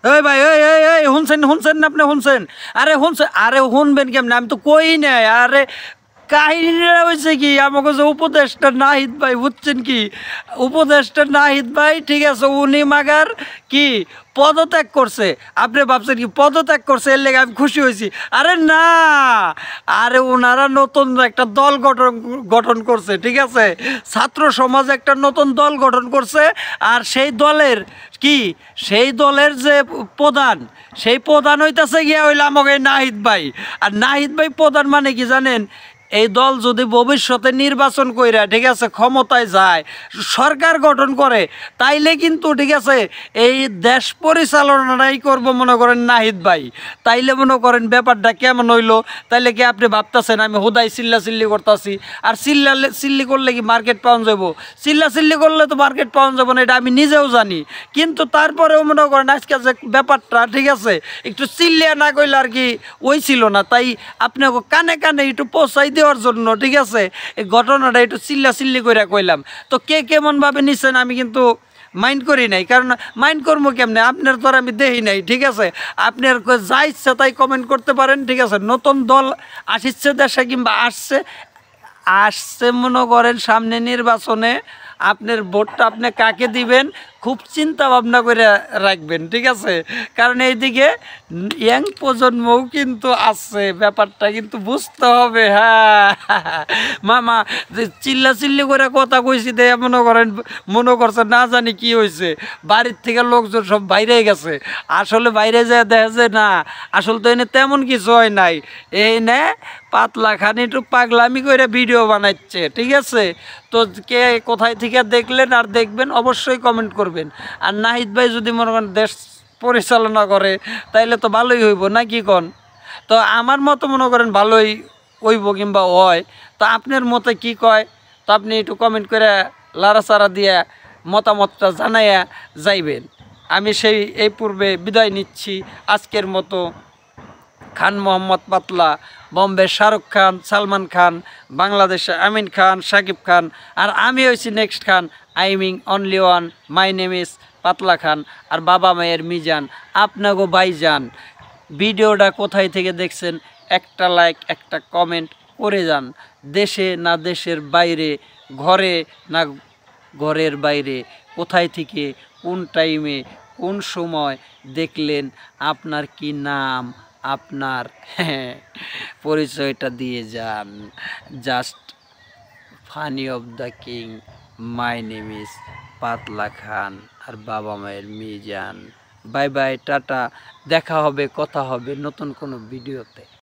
ওই ভাই, ওই ওই ওই শুনছেন শুনছেন না আপনি? শুনছেন? আরে শুনছেন? আরে শুনবেন কেমন? আমি তো কই নাই। আরে কাহিনীটা হয়েছে কি, আমাকে যে উপদেষ্টা নাহিদ ভাই, বুঝছেন কি, উপদেষ্টা নাহিদ ভাই, ঠিক আছে, উনি মাগার কি পদত্যাগ করছে। আপনি ভাবছেন কি পদত্যাগ করছে এর লেগে আমি খুশি হয়েছি? আরে না, আরে ওনারা নতুন একটা দল গঠন গঠন করছে, ঠিক আছে, ছাত্র সমাজ একটা নতুন দল গঠন করছে। আর সেই দলের কি, সেই দলের যে প্রধান, সেই প্রধান হইতাছে গিয়া হইলে আমাকে নাহিদ ভাই। আর নাহিদ ভাই প্রধান মানে কি জানেন? এই দল যদি ভবিষ্যতে নির্বাচন কইরা, ঠিক আছে, ক্ষমতায় যায়, সরকার গঠন করে, তাইলে কিন্তু, ঠিক আছে, এই দেশ পরিচালনাটাই করব মনে করেন নাহিদ ভাই। তাইলে মনে করেন ব্যাপারটা কেমন হইলো? তাইলে কি আপনি ভাবতেছেন আমি হুদাই চিল্লি করতেছি? আর চিল্লি করলে কি মার্কেট পাওয়া যাবো? চিল্লি করলে তো মার্কেট পাওয়া যাবো না, এটা আমি নিজেও জানি। কিন্তু তারপরেও মনে করেন আজকে যে ব্যাপারটা, ঠিক আছে, একটু চিল্লিয়া না কইলে আর কি ওই ছিল না। তাই আপনাকে কানে কানে একটু পৌঁছাই দেওয়ার জন্য, ঠিক আছে, এই ঘটনাটা একটু চিল্লি করে কইলাম। তো কে কেমনভাবে নিচ্ছেন আমি কিন্তু মাইন্ড করি নাই, কারণ মাইন্ড করবো কেমনে? আপনার তো আর আমি দেখি নাই, ঠিক আছে। আপনার যা ইচ্ছা তাই কমেন্ট করতে পারেন, ঠিক আছে। নতুন দল আসছে দেশে, কিংবা আসছে আসছে মনে করেন সামনে নির্বাচনে, আপনার ভোটটা আপনি কাকে দিবেন খুব চিন্তা ভাবনা করে রাখবেন, ঠিক আছে। কারণ এইদিকে ইয়াং প্রজন্মও কিন্তু আছে, ব্যাপারটা কিন্তু বুঝতে হবে। হ্যাঁ মামা, যে চিল্লি করে কথা কইছি দে মনে করছে না জানি কি হয়েছে, বাড়ির থেকে লোকজন সব বাইরে গেছে। আসলে বাইরে যায় দেখা যায় না, আসলে তো এনে তেমন কিছু হয় নাই। এই নে পাতলা খানি একটু পাগলামি করে ভিডিও বানাচ্ছে, ঠিক আছে। তো কে কোথায় থেকে দেখলেন আর দেখবেন অবশ্যই কমেন্ট করবেন। আর নাহিদ ভাই যদি মনে করেন দেশ পরিচালনা করে তাইলে তো ভালোই হইব, না কি কন? তো আমার মতো মনে করেন ভালোই হইব কিংবা হয়। তো আপনার মতে কি কয়? তো আপনি একটু কমেন্ট করে লাড়াচাড়া দিয়ে মতামতটা জানাইয়া যাইবেন। আমি এই পূর্বে বিদায় নিচ্ছি আজকের মতো। খান মোহাম্মদ পাতলা, বম্বে শাহরুখ খান, সালমান খান, বাংলাদেশে আমিন খান, শাকিব খান, আর আমি হয়েছি next Khan. I Ming only one, my name is পাতলা খান, আর বাবা মায়ের মিজান, আপনাগো ভাইজান। ভিডিওটা কোথায় থেকে দেখছেন একটা লাইক একটা কমেন্ট করে যান। দেশে না দেশের বাইরে, ঘরে না ঘরের বাইরে, কোথায় থেকে কোন টাইমে কোন সময় দেখলেন, আপনার কি নাম, আপনার পরিচয়টা দিয়ে যান। Just funny of the king, my name is পাতলা খান, আর বাবা মায়ের মিজান। বাই বাই, টাটা, দেখা হবে, কথা হবে নতুন কোনো ভিডিওতে।